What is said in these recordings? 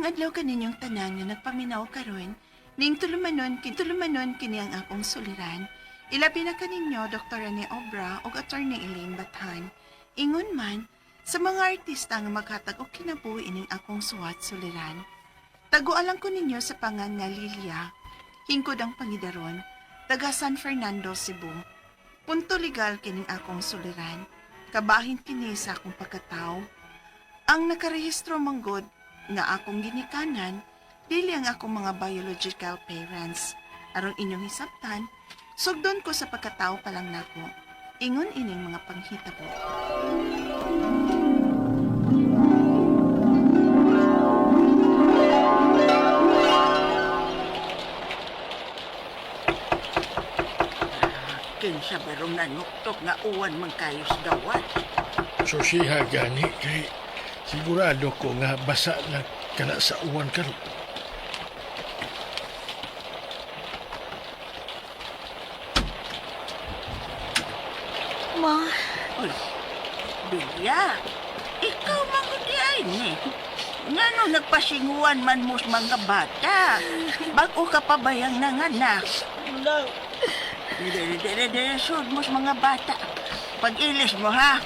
Maayong adlaw kaninyong tanan nga nagpaminaw karon, ning tulumanon kini ang akong suliran. Ilabi na kaninyo Dr. Rene Obra ug Attorney Elaine Bathan. Ingon man sa mga artista nga maghatag og kinabuhi ining akong suwat suliran. Tagualang ko ninyo sa pangan nga Lilia, hingkod ang pangidaron, taga San Fernando, Cebu. Punto legal kining akong suliran, kabahin kini sa akong pagkatao. Ang nakarehistro manggod nga akong ginikanan, dili ang akong mga biological parents. Aron inyong hisabtan, sugdon ko sa pagkatao pa lang nako. Ingon ining mga panghitabo. Kinsa barong nanuktok nga uwan man kayo sa dawat. Susiha gani kay sigurado ko nga basa na kana sa uwan karon. Ma, Uy, Bilya, ikaw magudyain eh. Nga no nagpasinguan man mo sa mga bata. Bago ka pa bayang nanganak. Lang. Sud mo sa mga bata. Pag-ilis mo ha.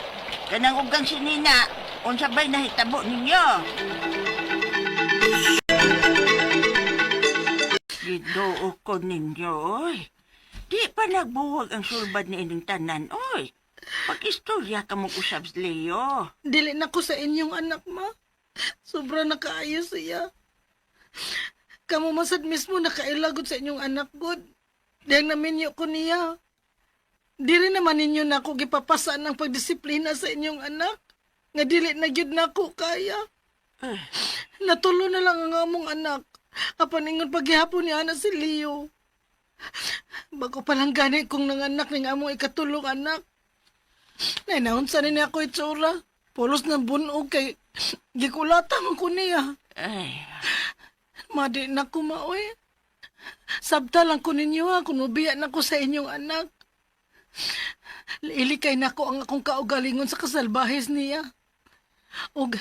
Kanang ugang sinina. Unsabay na hitabo ninyo. Ginoo ko ninyo, oy. Di pa nagbuwag ang sulbad ni ining tanan, oy. Pag-istorya ka mong usab sa Leo. Dili na ko sa inyong anak, ma. Sobra nakaayo siya. Kamu masad mismo nakailagot sa inyong anak, God. Diyang naminyo ko niya. Dili naman ninyo na ako gipapasa ng pagdisiplina sa inyong anak. Nga dili na gyud na ako kaya. Natulo na lang ang among anak. Apan ingon paghihapon niya na si Leo. Bago pa lang gani kong nanganak ng among ikatulong anak. Nainaunsa ni ako itsura. Pulos ng bunog kay gikulata man ko niya. Ay, Madi na ko maoy. Sabta lang ko ninyo ha kung ubiya na ko sa inyong anak. Ilikay na ko ang akong kaugalingon sa kasalbahis niya. Og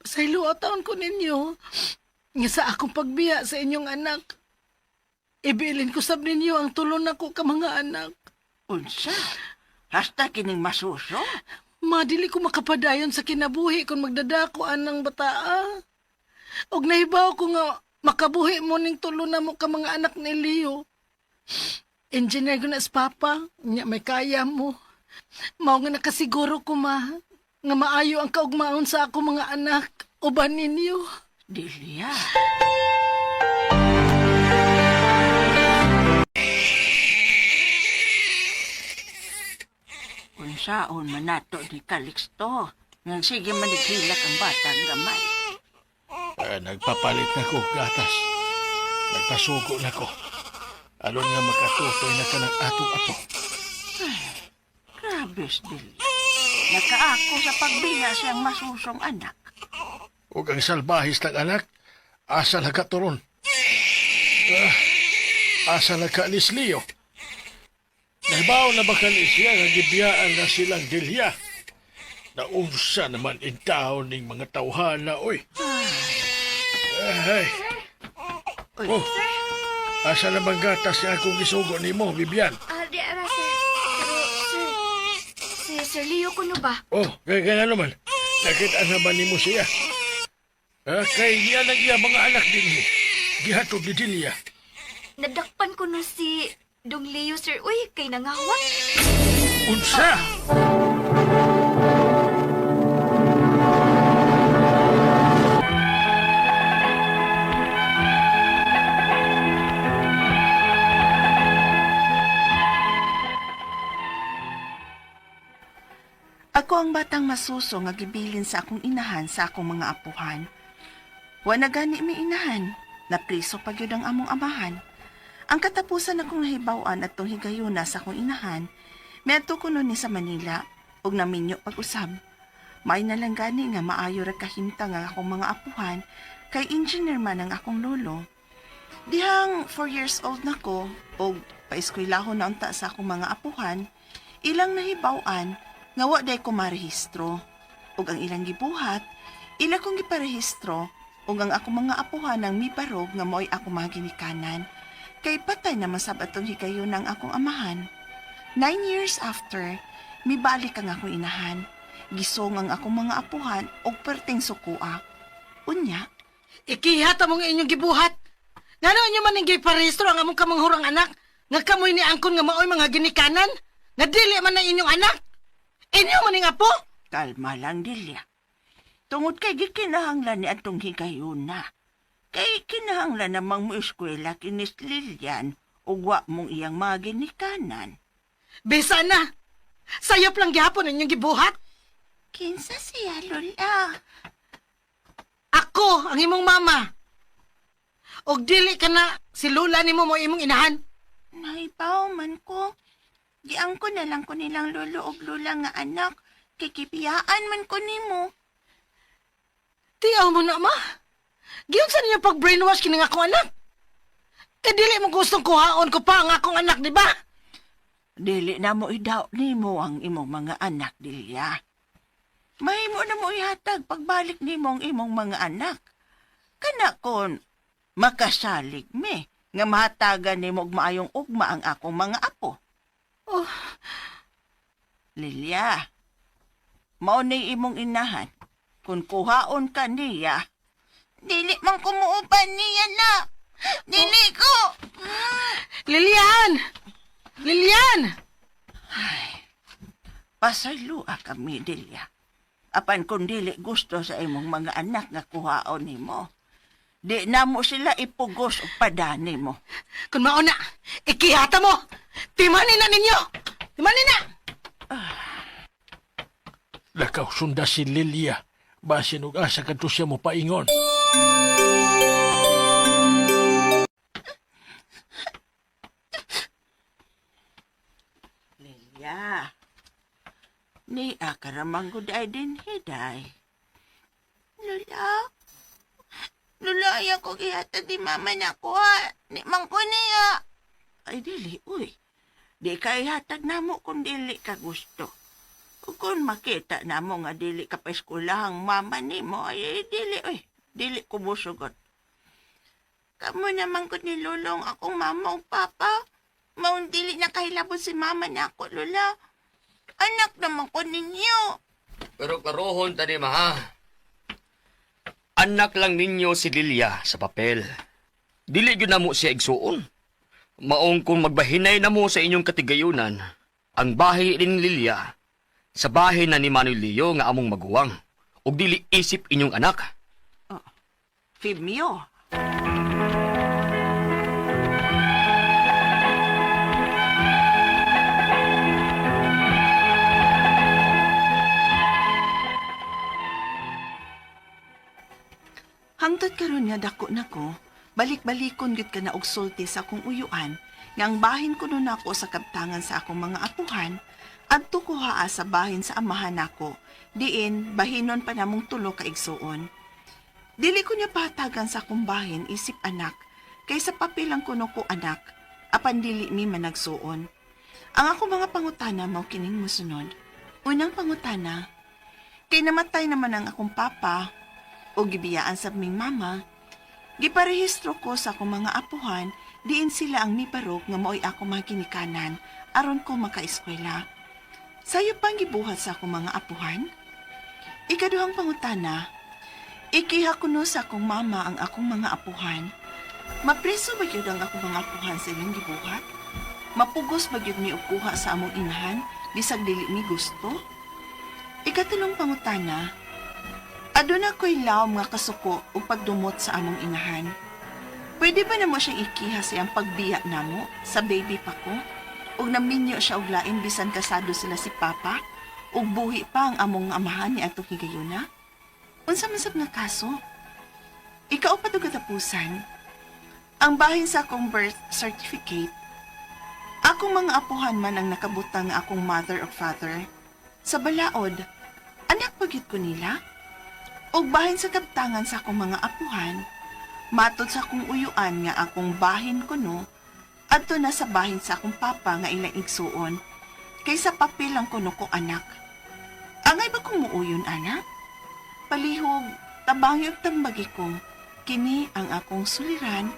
pasaylo ataon ko ninyo nga sa akong pagbiya sa inyong anak. Ibilin ko sab ninyo ang tulon na ko ka mga anak. unsa? Hasta kining masuso? Madili ko makapadayon sa kinabuhi kung magdadakoan ng bataa. Og nahibaw ko nga makabuhi mo ning tulo na mo ka mga anak ni Leo. Engineer ko na sa papa, nya may kaya mo. Mao nga nakasiguro ko ma, nga maayo ang kaugmaon sa ako mga anak, uban ninyo. Delia. Unsaon man nato ni Calixto. Nga sige manighilak ang batang gamay. Nagpapalit na ko gatas. Nagpasuko na ko. Alon nga makatutoy na ka ng atong-ato. Grabe, Delia. Nakaako sa pagbiya siyang masusong anak. Ug ang salbahis ng anak, asa nagkaturon. Asa nagkaalis Leo. Nahibaw na ba kanis siya nga gibiyaan na silang Delia? Naunsa naman in taon ning mga tawhana, oy. Ay. Oh, asa na bang gatas nga akong isugo ni mo, Bibian? Di ara, sir. Pero, Sir Leo kuno ba? Oh, kaya naman. Nakita na ba ni mo siya? Kay niya nang iya mga anak din mo. Gihatod ni Delia. Nadakpan ko no si Dong Leo, sir. Uy, kay nangawat. Unsa? Ako ang batang masuso nga gibilin sa akong inahan sa akong mga apuhan. Wa na gani mi inahan, napriso pa gyud ang among amahan. Ang katapusan akong nahibaw-an atong higayuna sa akong inahan, miadto ko nun ni sa Manila ug naminyo pag-usab. May na lang gani nga maayo ra kahimtang ang akong mga apuhan kay engineer man ang akong lolo. Dihang 4 years old na ko ug paeskwelahon na unta sa akong mga apuhan, ilang nahibaw-an nga wa day ko marehistro. Ug ang ilang gibuhat, ila kong giparehistro ug ang ako mga apuhan ng mibarog nga mo'y ako mga ginikanan. Kay patay na masabatong higayon ng akong amahan. 9 years after, mibalik ang akong inahan. Gisong ang akong mga apuhan og perting sukua. Unya, Ikihata mong inyong gibuhat. Ngano inyo man ning giparehistro ang among kamanghurang anak? Nga kamoy ni angkon nga maoy mga ginikanan? Nga dili man na inyong anak? Inyo man ning apo? Kalma lang, Delia. Tungod kay gikinahanglan ni atong higayon na. Kay kinahanglan namang mo eskwela kinis Lilian ug wa mong iyang mga ginikanan. Bisa na. Sayop lang gihapon inyong gibuhat. kinsa siya, Lola? Ako ang imong mama. Og dili ka na si Lola nimo mo imong inahan. Naibaw man ko. Giang ko na lang ko nilang lolo og lola nga anak. Kikipiyaan man ko nimo. Tiyaw mo na, ma. Giyong sa niya pag-brainwash kining akong anak. Kaya dili mo gustong kuhaon ko pa ang akong anak, di ba? Dili na mo idaw nimo ang imong mga anak, Delia. Mahimo na mo ihatag pagbalik nimo ang imong mga anak. Kana kon makasalig me nga mahatagan nimo og maayong ugma ang akong mga apo. Oh, Lilia, mao ni imong inahan. Kung kuhaon ka niya, Dili man kumuuban niya na. Dili ko. Lilian! Lilian! pasaylua kami, Delia. Apan kung dili gusto sa imong mga anak nga kuhaon nimo, di na mo sila ipugos o padani mo. Kung mauna, ikihata mo! Timanin na ninyo! Timanin na! Lakaw sunda si Lilia. Basin og asa kadto siya mo paingon. Lilia, ni akaramang guday din hiday. Lola? Lola, ayaw ko gihatag di mama na ko ha. Ni man ko niya. Ay dili, uy. Di kay hatag namo kung dili ka gusto. Kung makita namo nga dili ka pa eskwelahang mama nimo, ay dili, uy. Dili ko musugot. Kamu naman ko ni Lolong akong mama o papa. Maun dili na kahilabot si mama na ako, Lola. Anak naman ko ninyo. Pero karohon tani maha. Anak lang ninyo si Lilia sa papel. Dili gyud namo siya igsuon. Maong kung magbahinay namo sa inyong katigayunan, ang bahay ni Lilia sa bahay na ni Manuel Leo nga among maguwang. Ug dili isip inyong anak. Fibmio. Hangtod karon nga dako nako, balik-balikon gyud ka na og sulti sa akong uyuan, nga ang bahin ko nun ako sa kabtangan sa akong mga apuhan, adto ko haa sa bahin sa amahan nako, diin bahinon pa namong tulo ka igsuon. Dili ko niya patagan sa akong bahin isip anak, kay sa papilang kuno ko anak, apan dili mi managsuon. Ang ako mga pangutana mao kining mosunod. Unang pangutana, kay namatay naman ang akong papa, o gibiyaan sa aming mama, giparehistro ko sa akong mga apuhan, diin sila ang miparok nga maoy ako mga ginikanan, aron ko makaeskwela. Sayo pang gibuhat sa akong mga apuhan? Ikaduhang pangutana, ikiha kuno sa akong mama ang akong mga apuhan. Mapreso ba yun ang akong mga apuhan sa inyong gibuhat? Mapugos ba yun mi ukuha sa among inahan, bisag dili mi gusto? Ikatulong pangutana, aduna ko'y lawom nga kasuko o pagdumot sa among inahan. Pwede ba na mo siya ikiha siyang pagbiya namo sa baby pa ko? Ug naminyo siya og lain bisan kasado sila si Papa? Ug buhi pa ang among amahan ni atong higayuna? Unsa man sab nga kaso? Ikaw pa katapusan. Ang bahin sa akong birth certificate, akong mga apuhan man ang nakabutang nga akong mother or father. Sa balaod, anak pagit ko nila? Og bahin sa kabtangan sa akong mga apuhan, matod sa akong uyuan nga akong bahin kuno, adto na sa bahin sa akong papa nga ilang igsuon, kaysa papel ang kuno ko anak. Angay ba kong muuyon, anak? Palihog, tabangi og tambagi ko, Kini ang akong suliran,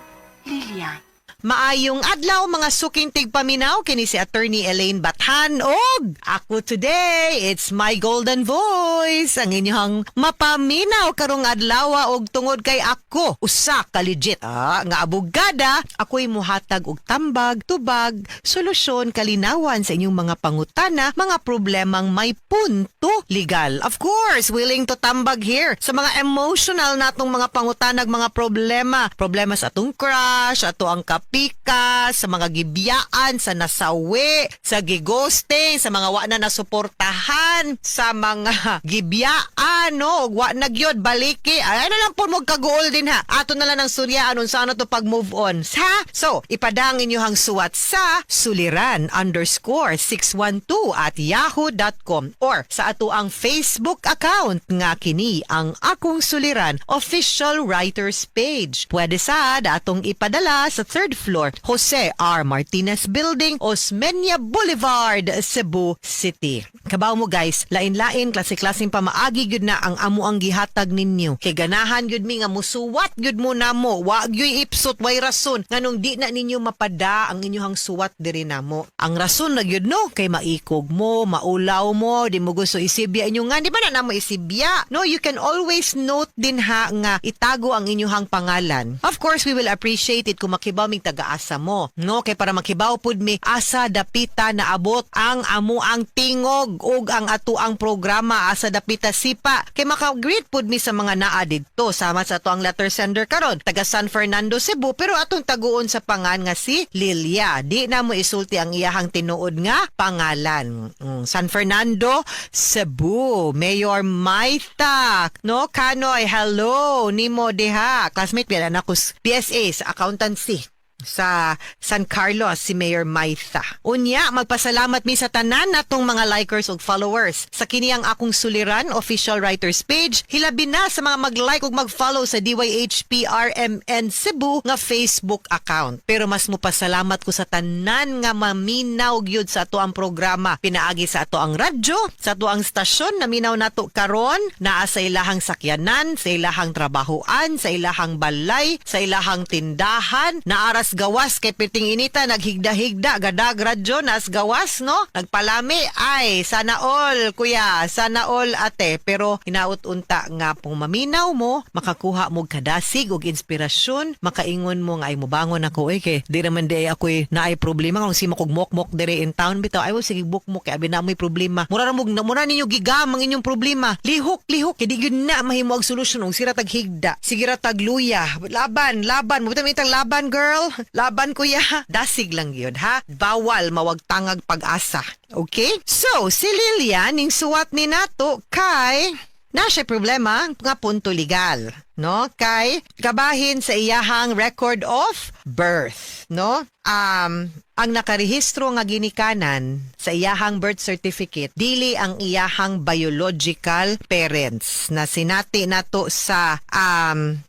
Lilia. Maayong adlaw mga suking tigpaminaw kini si Attorney Elaine Bathan og ako today, it's my golden voice ang inyong mapaminaw karong adlaw og tungod kay ako usa ka legit nga abogada, ako'y muhatag og tambag, tubag, solusyon, kalinawan sa inyong mga pangutana, mga problemang may punto legal. Of course, willing to tambag here sa mga emotional natong mga pangutanag, mga problema sa atong crush, ato ang pika, sa mga gibiyaan, sa nasawi, sa gigosting, sa mga wa na nasuportahan, sa mga gibiyaan, no? Wa na gyud baliki. Ay na lang po mo kagool din ha. Ato na lang ang surya anon sa ano to pag move on. Ha? So, ipadang inyong suwat sa suliran_612@yahoo.com or sa ato ang Facebook account nga kini ang Akong Suliran official writers page. Pwede sad atong ipadala sa third floor, Jose R. Martinez Building, Osmeña Boulevard, Cebu City. Kabaw mo guys, lain-lain, klase-klaseng pamaagi gyud na ang amo ang gihatag ninyo. Kay ganahan gyud mi nga musuwat gyud mo namo, wa gyud ipsot way rason nganong di na ninyo mapada ang inyong suwat diri namo. Ang rason na gyud no, kay maikog mo, maulaw mo, di mo gusto isibya inyo nga, di ba na namo isibya? No, you can always note din ha nga itago ang inyong pangalan. Of course, we will appreciate it kung makibaw mig taga-asa mo. No, kay para makibaw pud mi asa dapita na abot ang amo ang tingog ug ang ato ang programa asa dapita sipa. Kay maka-greet pud mi sa mga naa didto sama sa ato ang letter sender karon taga San Fernando, Cebu, pero atong taguon sa pangan nga si Lilia. Di na mo isulti ang iyahang tinuod nga pangalan. San Fernando, Cebu. Mayor Maita. No, Kanoy, hello. Nimo diha. Classmate pila na ko PSA sa accountancy sa San Carlos, si Mayor Maitha. Unya, magpasalamat mi sa tanan natong mga likers ug followers sa kini ang Akong Suliran official writers page. Hilabi na sa mga mag-like ug mag-follow sa DYHPRMN Cebu nga Facebook account. Pero mas mupasalamat ko sa tanan nga maminaw gyud sa ato ang programa. Pinaagi sa ato ang radyo, sa ato ang stasyon na minaw nato karon, naa sa ilahang sakyanan, sa ilahang trabahoan, sa ilahang balay, sa ilahang tindahan, naaras gawas kay piting inita naghigda-higda gadag radyo nas gawas no nagpalami ay sana all kuya sana all ate pero hinaut unta nga pong maminaw mo makakuha mo kadasig og inspirasyon makaingon mo nga ay mobangon ako kay di naman di ako'y naay problema kung si makugmok-mok dire in town bitaw ay sige bukmok kay abi na mo'y problema mura ninyo gigam ang inyong problema lihok kay di gyud na mahimo og solusyon og sira tag higda sige ra tag luya laban mo bitang itang laban girl laban kuya, dasig lang yun ha. Bawal mawagtangag pag-asa. Okay? So, si Lilia ning suwat ni nato kay na siya problema nga punto legal. No? Kay kabahin sa iyahang record of birth. No? Ang nakarehistro nga ginikanan sa iyahang birth certificate, dili ang iyahang biological parents na sinati nato sa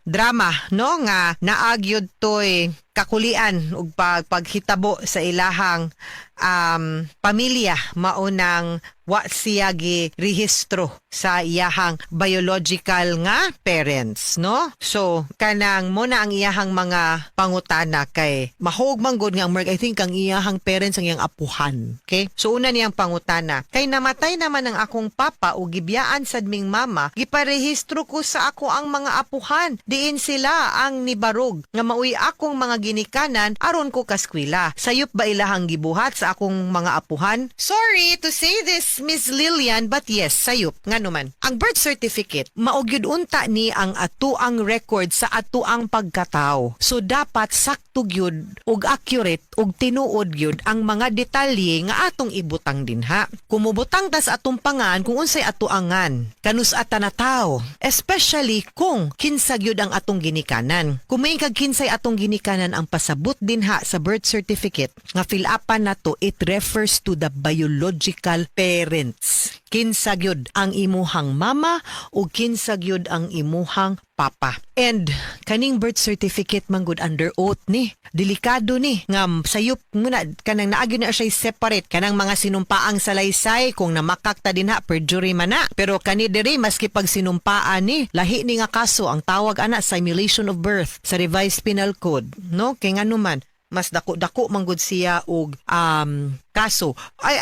drama no nga naagyod toy kakulian ug paghitabo sa ilahang pamilya maunang wa siya gi rehistro sa iyahang biological nga parents no so kanang mo na ang iyahang mga pangutana kay mahog man gud nga I think ang iyahang parents ang iyang apuhan okay so una niyang pangutana kay namatay naman ang akong papa o gibiyaan sad ming mama giparehistro ko sa ako ang mga apuhan diin sila ang nibarog nga mauy akong mga ginikanan aron ko kaskwela sayop ba ilahang gibuhat sa akong mga apuhan sorry to say this Miss Lilian but yes sayop ngano man ang birth certificate maugyud unta ni ang ato ang record sa ato ang pagkatao so dapat sakto gyud ug accurate ug tinuod gyud ang mga detalye nga atong ibutang dinha kumubutang ta sa atong pangan kung unsay ato angan kanus ata na tao especially kung kinsa gyud ang atong ginikanan kung may kag kinsay atong ginikanan ang pasabot dinha sa birth certificate nga fill upan nato it refers to the biological parents kinsa gyud ang imuhang mama o kinsa gyud ang imuhang papa. And kaning birth certificate man gud under oath ni. Delikado ni nga sayop muna kanang naagyo na siya separate kanang mga sinumpaang salaysay kung namakakta dinha perjury man na. Pero kani diri maski pag sinumpaan ni lahi ni nga kaso ang tawag ana simulation of birth sa revised penal code, no? Kay ngano man mas dako manggod siya og kaso.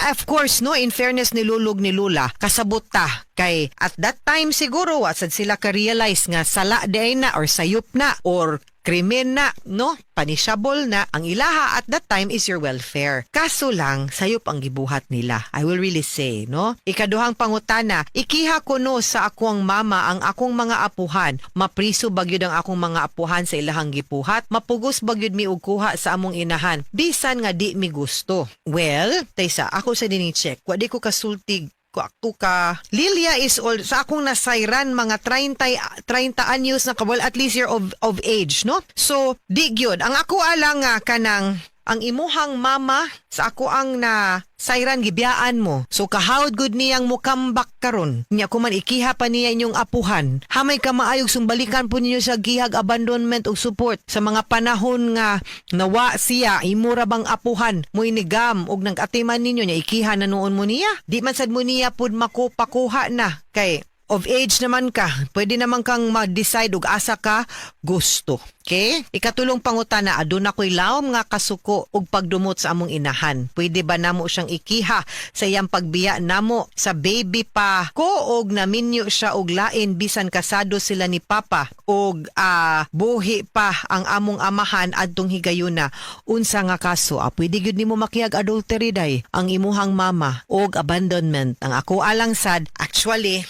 Of course, no, in fairness ni Lulog ni Lula, kasabot ta kay at that time siguro wasad sila ka-realize nga sala di na or sayop na or krimen na, no? Punishable na. Ang ilaha at that time is your welfare. Kaso lang, sayop ang gibuhat nila. I will really say, no? Ikaduhang pangutana, ikiha ko no sa akong mama ang akong mga apuhan. Mapriso bagyod ang akong mga apuhan sa ilahang gipuhat. Mapugos bagyod mi og kuha sa among inahan. Bisan nga di mi gusto. Well, taysa, ako sa dini-check. Wadi ko kasultig ako ka. Lilia is old. Sa akong nasayran, mga 30 anyos na kabal, at least year of age, no? So, di gyud. Ang ako alang nga kanang ang imuhang mama sa ako ang na sayran gibiyaan mo. So kahawd good niyang mukambak karon. Nya kuman ikiha pa niya inyong apuhan. Hamay ka maayog sumbalikan po ninyo sa gihag abandonment o support sa mga panahon nga nawa siya imura bang apuhan mo inigam og nag-atiman ninyo nya ikiha na noon mo niya. Di man sad mo niya pud makupakuha na kay of age naman ka, pwede naman kang ma-decide og asa ka gusto. Okay? Ikatulong pangutana, aduna ko'y lawom nga kasuko og pagdumot sa among inahan. Pwede ba namo siyang ikiha sa iyang pagbiya namo sa baby pa ko og naminyo siya og lain bisan kasado sila ni Papa og buhi pa ang among amahan adtong higayuna. Unsa nga kaso? Pwede gyud nimo makiyag adultery day ang imuhang mama og abandonment. Ang ako alang sad, actually,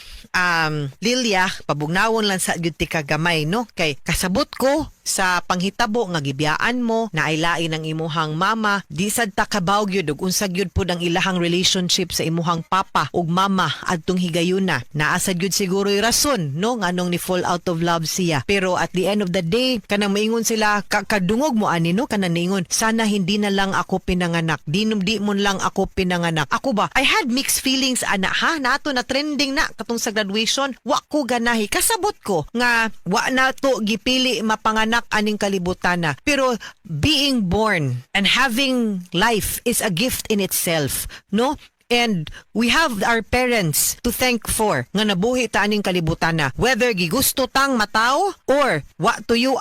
Lilia, pabugnawon lang sa gyud ti kagamay, no? Kay kasabot ko sa panghitabo nga gibiyaan mo na ay lain ang imuhang mama, di sad ta kabaw gyud ug unsa gyud pud ang ilahang relationship sa imuhang papa ug mama adtong higayuna. Naasad gyud siguro'y rason, no, nganong ni fall out of love siya. Pero at the end of the day, kanang maingon sila kadungog mo ani, no, kanang ningon, sana hindi na lang ako pinanganak. Di mo lang ako pinanganak. Ako ba? I had mixed feelings ana ha, nato na trending na katong sa graduation, wa ko ganahi. Kasabot ko nga wa na to gipili mapanganak aning kalibutan na. Pero being born and having life is a gift in itself, no? And we have our parents to thank for nga nabuhi ta aning kalibutan na. Whether gigusto tang mataw or wa tuyo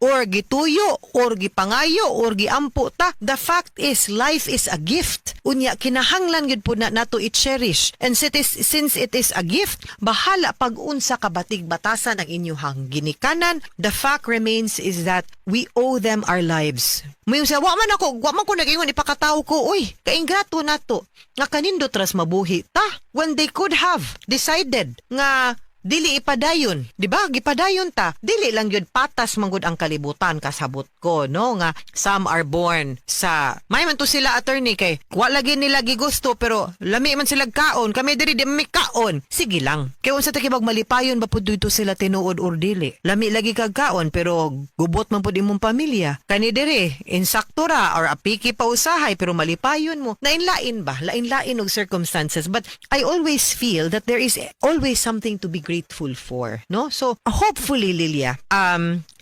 or gituyo or gipangayo or giampo ta, the fact is life is a gift. Unya kinahanglan gyud pud na nato i-cherish. And since it is a gift, bahala pag unsa ka batig-batasan ang inyong ginikanan. The fact remains is that we owe them our lives. May sa wa man ko nagaingon ipakataw ko, uy, kaingrato nato nga kanindot ras mabuhi ta when they could have decided nga dili ipadayon, di ba? Gipadayon ta. Dili lang yun patas manggod ang kalibutan, kasabot ko, no? Nga some are born sa may man to sila attorney kay wa lagi nila gigusto pero lami man sila kaon, kami diri di may kaon. Sige lang. Kay unsa ta kibag malipayon ba pud dito sila tinuod or dili? Lami lagi kag kaon pero gubot man pud imong pamilya. Kani diri insakto ra or apiki pa usahay pero malipayon mo. Lain-lain ba? Lain-lain og circumstances, but I always feel that there is always something to be grateful for, no? So hopefully, Lilia,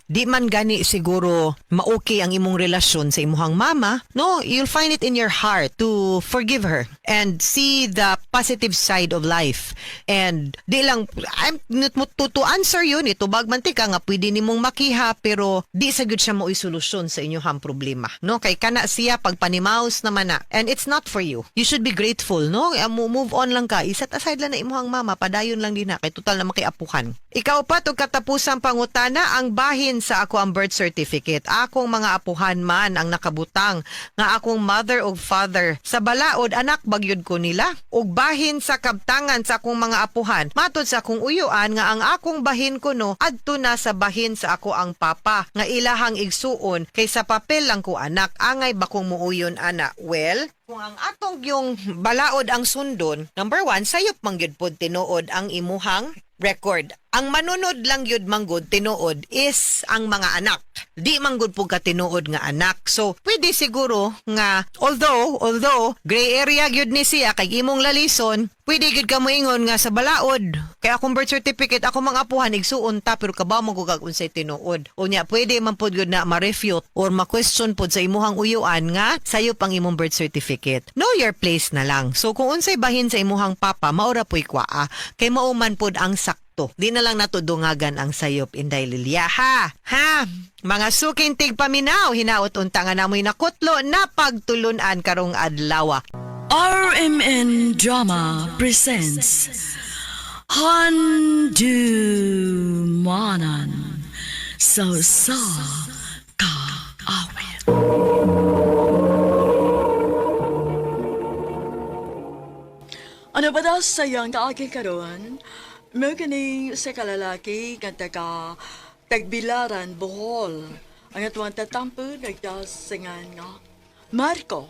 di man gani siguro maokey ang imong relasyon sa imuhang mama, no? You'll find it in your heart to forgive her and see the positive side of life. And di lang to answer yun, itubag man tika nga pwede nimong makiha pero di sa gyud siya mo'y solusyon sa inyong problema, no? Kay kana siya pagpanimaos naman na, and it's not for you. You should be grateful, no? Move on lang ka, iset aside lang na imuhang mama, padayon lang din na kay total na makiapuhan. Ikaw pa to katapusang pangutana, ang bahin sa ako ang birth certificate. Akong mga apuhan man ang nakabutang nga akong mother o father sa balaod anak bagyod ko nila ug bahin sa kabtangan sa akong mga apuhan. Matod sa akong uyuan nga ang akong bahin ko no adto na sa bahin sa ako ang papa nga ilahang igsuon kay sa papel lang ko anak angay bakong muuyon ana. Well, kung ang atong yung balaod ang sundon, number 1, sayop mangyud pod tinuod ang imuhang record. Ang manunod lang yun manggod tinuod is ang mga anak. Di manggod po ka tinuod nga anak. So, pwede siguro nga, although, gray area gyud ni siya, kay imong lalison, pwede gyud ka moingon nga sa balaod. Kaya akong birth certificate, ako mga apuhan, igsuon ta, pero kabaw mo kung unsay tinuod. O nya, pwede man po gyud na ma-refute or ma-question po sa imuhang uyuan nga, sayo pang imong birth certificate. Know your place na lang. So, kung unsay bahin sa imuhang papa, maura po'y kwaa. Kay mauman pod ang sakto. Di na lang natudungagan ang sayop, Inday Lilia, ha? Ha? Mga suking tigpaminaw, hinaot unta nga namoy nakutlo na pagtulunan karong adlawa. RMN Drama presents Handumanan Sa Kaawit. Ano ba daw sayang na aking karoon? May kini sa kalalaki nga tagbilaran Bohol. Ang atuang tatampo nagdasingan nga Marco.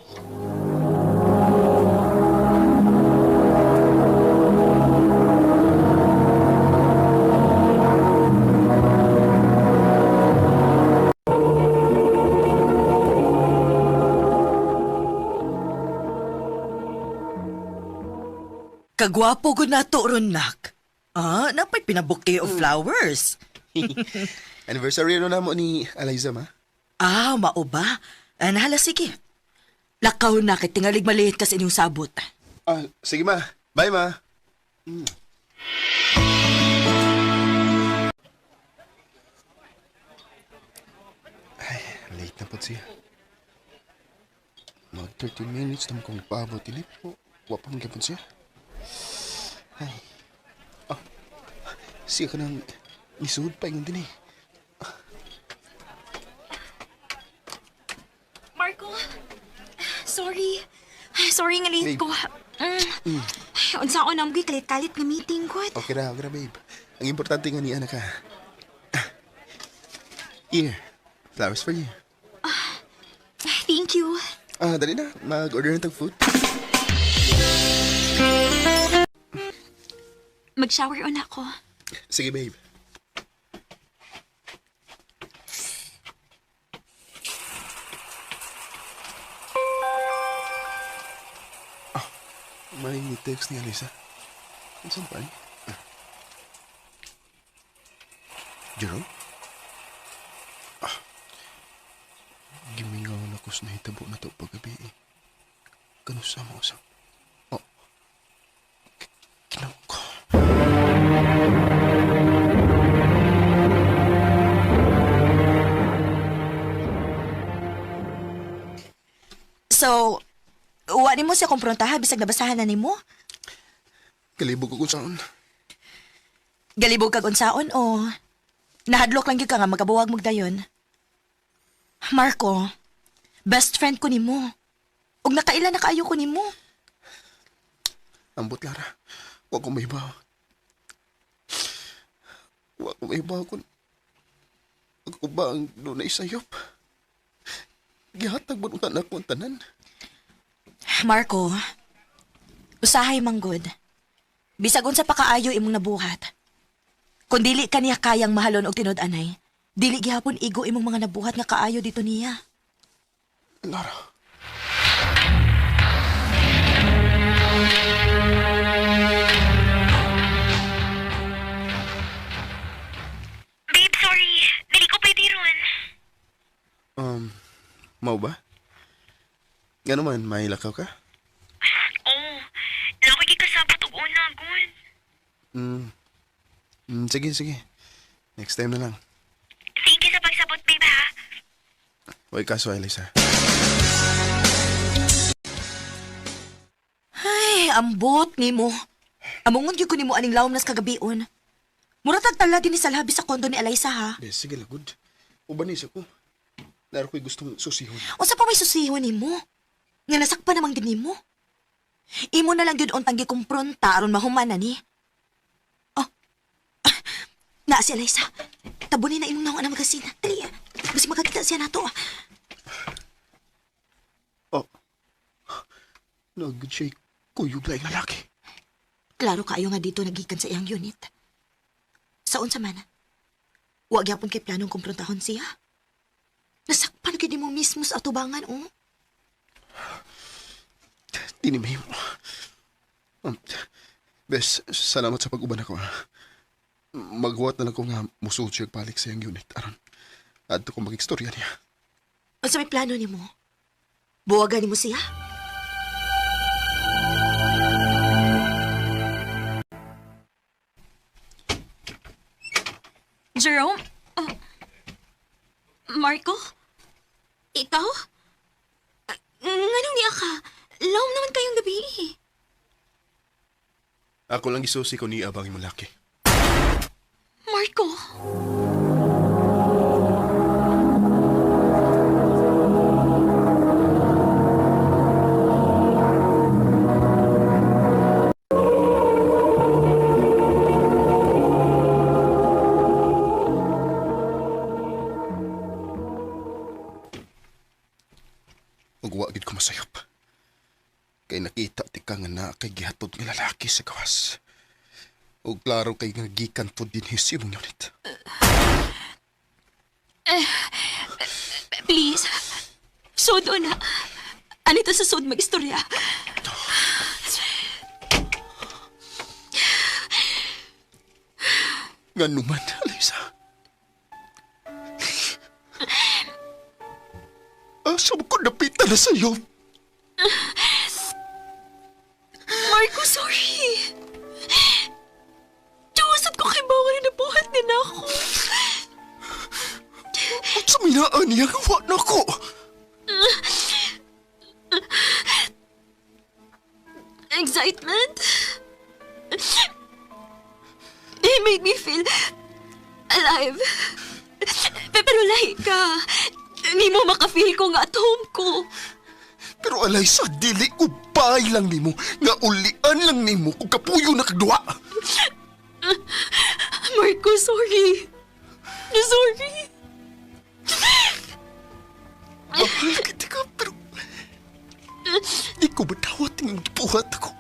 Kagwapo ko na to, Ronak. Napay pinabuke of flowers. Anniversary na mo ni Eliza, ma? Mao ba? Nahala, sige. Lakaw na kay tingalig maliit kasi inyong sabot. Sige, ma. Bye, ma. Ay, late na po siya. Mag 13 minutes na kong paabot. Tilip po. Wapang gapon siya. Ay. Siya ka nang isuod pa yung din eh. Marco, sorry. Sorry nga late Babe. ko. Unsa ako nang kalit-kalit nga meeting ko. Okay na, babe. Ang importante nga ni anak ka. Here, flowers for you. Thank you. Dali na. Mag-order na tag food. Mag-shower on ako. Sige, babe. May text ni Alisa. Saan pa eh? Jerome? Gimingaw na ko sa nahitabo na to paggabi eh. Kanusa mo usap. Ginaw ko. So, wani mo siya kumprontaha bisag nabasahan na nimo? Kalibog ko kung saan. Galibog kag unsaon o nahadlok lang gyud ka nga magabuwag mog dayon? Marco, best friend ko nimo. Ug nakaila na kaayo ko nimo. Ambot, Lara. Huwag ko maibaw. Huwag ko maibaw kung ako ba ang doon na isayop. Gihatag mo nung anak mo ang tanan. Marco, usahay manggod. Bisag unsa pa kaayo imong nabuhat. Kung dili ka niya kayang mahalon og tinud-anay, dili gihapon igo imong mga nabuhat nga kaayo dito niya. Lara. Babe, sorry. Dili ko pwede ron. Mau ba? Nga naman, may lakaw ka? Oh, lawag kasabot og una, gun. Sige. Next time na lang. Thank you sa pagsabot, babe, ha? Huwag kaso, Elisa. Ay, ambot nimo. Amongon gyud ko nimo aning lawom nas kagabion. Mura tagtala din ni sa labi sa kondo ni Eliza ha. Sige, lagod. Ubanis ako. Naro ko'y gustong susihon. Unsa pa may susihon nimo? Nga nasakpan namang din nimo. Imo na lang gyud untang gikumpronta aron mahuman na ni. Oh. Na si Eliza. Tabunin na imong naong ana magasin. Dali. Basi makakita siya nato. Nagod siya'y kuyog lang lalaki. Klaro kaayo nga dito nagikan sa iyang unit. Saon sa man? Huwag yapon kay planong kumprontahon siya. Nasakpan ka di mo mismo sa atubangan, oh. Dini may Bes, salamat sa pag-uban ako. Maghuwat na lang ko nga musuod siya balik sa iyang unit. Aron, adto ko mag-istorya niya. Ang sa may plano ni mo? Buwagan ni mo siya? Jerome? Marco? Ikaw? Nganong niya ka? Lawom naman kayong gabi eh. Ako lang isusi ko ni abang imong laki. Marco? Magwa gid ko masayop. Kay nakita ti ka nga na kay gihatod nga lalaki sa gawas. Ug klaro kay nga gikan to din his imong unit. Please. Sodo na. Anito sa sod mag-istorya. Nga naman, Alisa. Asa mo ko napita na sa'yo? Marco, sorry. Tiwasad ko kay Bawal na buhat din ako. At sa minaan niya, gawa na ko. Excitement? It made me feel alive. Pero lahi ka. Hindi mo makafeel ko nga at home ko. Pero Alisa, dili ko bahay lang nimo, nga ulian lang nimo kung kapuyo na kagduwa. Marco, sorry. Sorry. Mahal kita ka, pero di ko matawat yung buhat ako.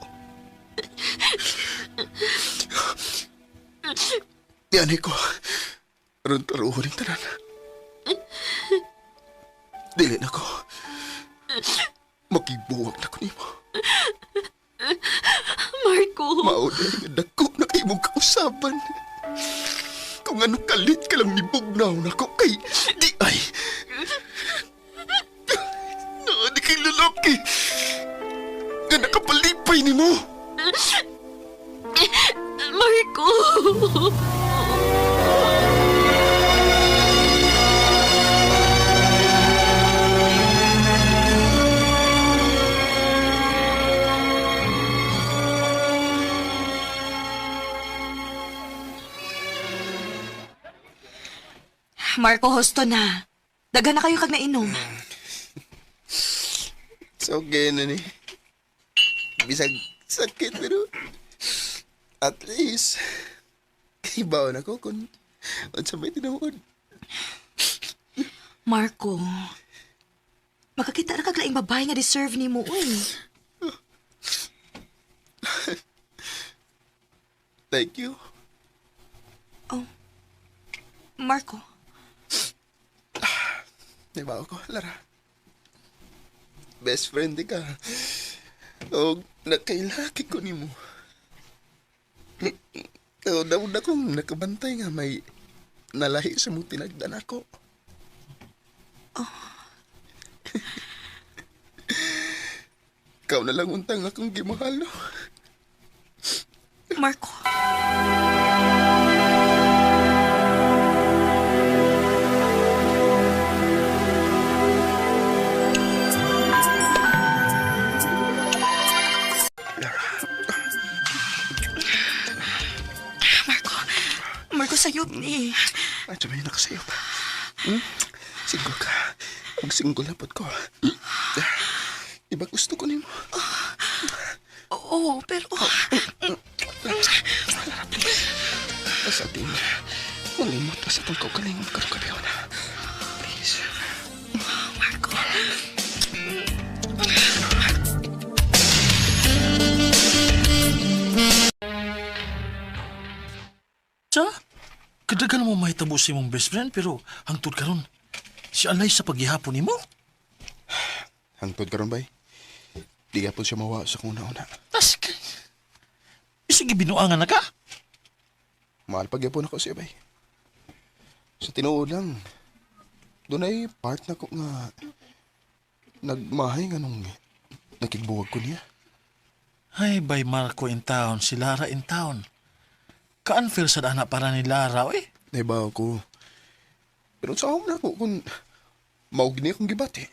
Yan ko. Ron-taruhon yung tanan. Dili na ko. Makibuwag na ko nimo. Marco. Mauna nga dako na kay mong kausapan. Kung ano kalit ka lang nibugnaw na ko kay di ay. Di kay lalaki. Nga nakapalipay ni mo. Marco. Marco, hosto na. Daga na kayo kag nainom. It's okay na ni. Bisag sakit pero at least ibaw na ko kung sa may tinawad. Marco, makakita na kag laing babae nga deserve ni mo, uy. Thank you. Oh, Marco. Dibaw ko, Lara. Best friend di ka. O nakailaki ko ni mo. Kaya daw na kong nakabantay nga may nalahi sa mong tinagdan ako. Ikaw na lang untang akong gimahal, no? Marco. Marco, sayop ni. Ay, sabay nakasayop. Single ka. Mag-single lapot ko. Iba gusto ko ni mo. Oo, pero... Sa atin, malimot pa sa itong kaugaling magkaroon na. Please. Marco. So, Dagdagan mo mahitabo si mong best friend pero hangtod karon si Alay sa paghihapon nimo. Hangtod karon bay. Di gapon siya mawa sa kung una-una. Tas bisig binuangan na ka. Mahal pagyapon ako siya bay. Sa tinuod lang, doon ay part na ko nga nagmahay nga nung nakigbuwag ko niya. Ay, by Marco in town, si Lara in town. Ka-unfair sa dana para ni Lara, eh. Naibaw ko. Pero sa ako na ko kung maugni akong gibati.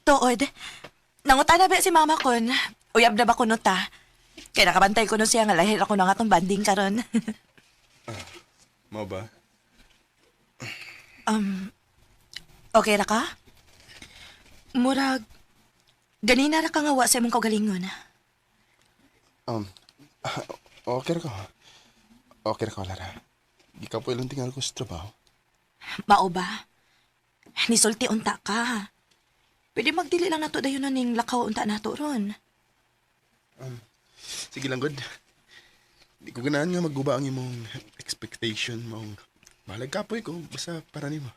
Tuod. Nanguta na ba si mama kon? Uyab na ba kuno ta? Kaya nakabantay ko nun siya nga lahir ako na nga tong banding karon. Mau ba? Okay ra ka? Murag, ganina ra ka nga wa sa imong kaugalingon. Okay ra ko. Okay ra ko, Lara. Di ka po ilang tingal ko sa trabaho. Mao ba? Nisulti unta ka. Pwede magdili lang nato dayon na ning lakaw unta nato ron. Sige lang, good. Di ko ganahan nga magguba ang imong expectation mong mahalag kapoy ko basta para nimo.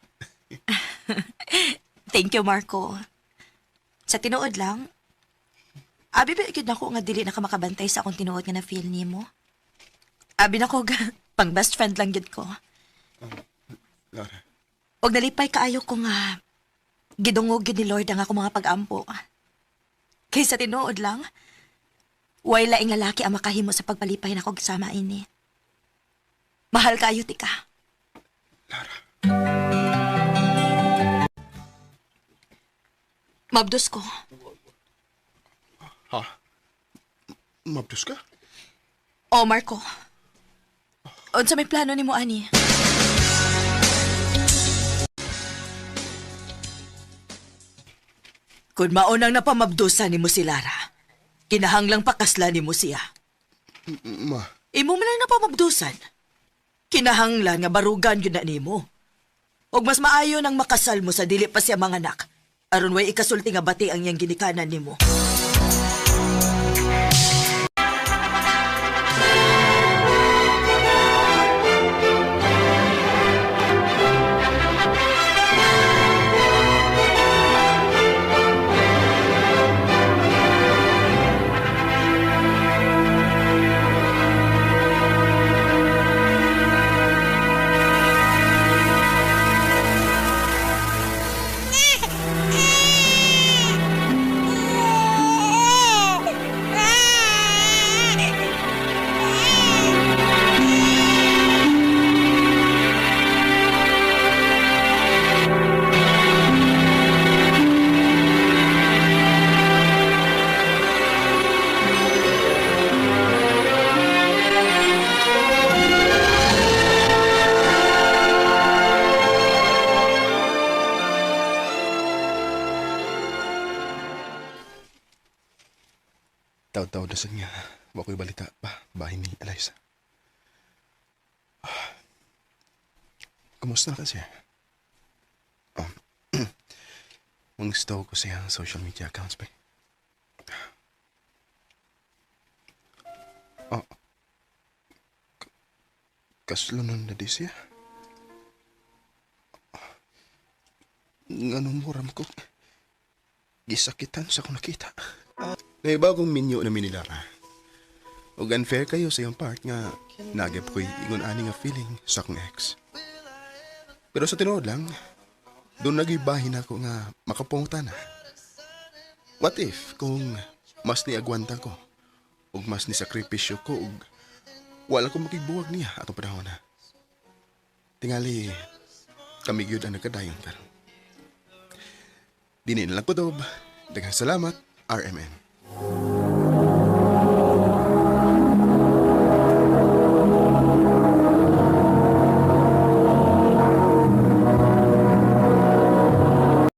Thank you, Marco. Sa tinuod lang, abi ba ikid nako nga dili na ka makabantay sa akong tinuod nga na-feel nimo? Abi nako pang best friend lang gid ko. Lara, Og nalipay kaayo ko nga gidungog gid ni Lord ang ako mga pag-ampo. Kay sa tinuod lang, way laing lalaki ang makahimo sa pagpalipay na kog sama ini. Mahal kaayo ti ka. Lara. Mabdos ko. Ha? Mabdos ka? O, Marco. Unsa may plano nimo ani? Kung maunang napamabdusan ni mo si Lara, kinahanglang pakasla ni mo siya. Ma, Imo man lang napamabdusan. Kinahanglan nga barugan yun na nimo. Og mas maayo nang makasal mo sa dili pa siya mga anak. Aron way ikasulti nga bati ang iyang ginikanan nimo. taw-taw dasan nga. Wako'y balita pa. Bahay ni Eliza. Kumusta na kasi? Mangstaw ko sa social media accounts pa. Kaslunan na di siya. Ganun mo ram ko. Gisakitan sa akong nakita. May bagong minyo na minilara. O unfair kayo sa iyong part nga nagip ko'y ingon ani nga feeling sa akong ex. Pero sa tinuod lang, doon nagibahin ako nga makapungutan na. What if kung mas niagwanta ko o mas ni sakripisyo ko o wala ko makigbuwag niya atong panahon na. Tingali kami gyud ang nagkadayon karon. Dinin lang ko to. Daghang salamat, RMN.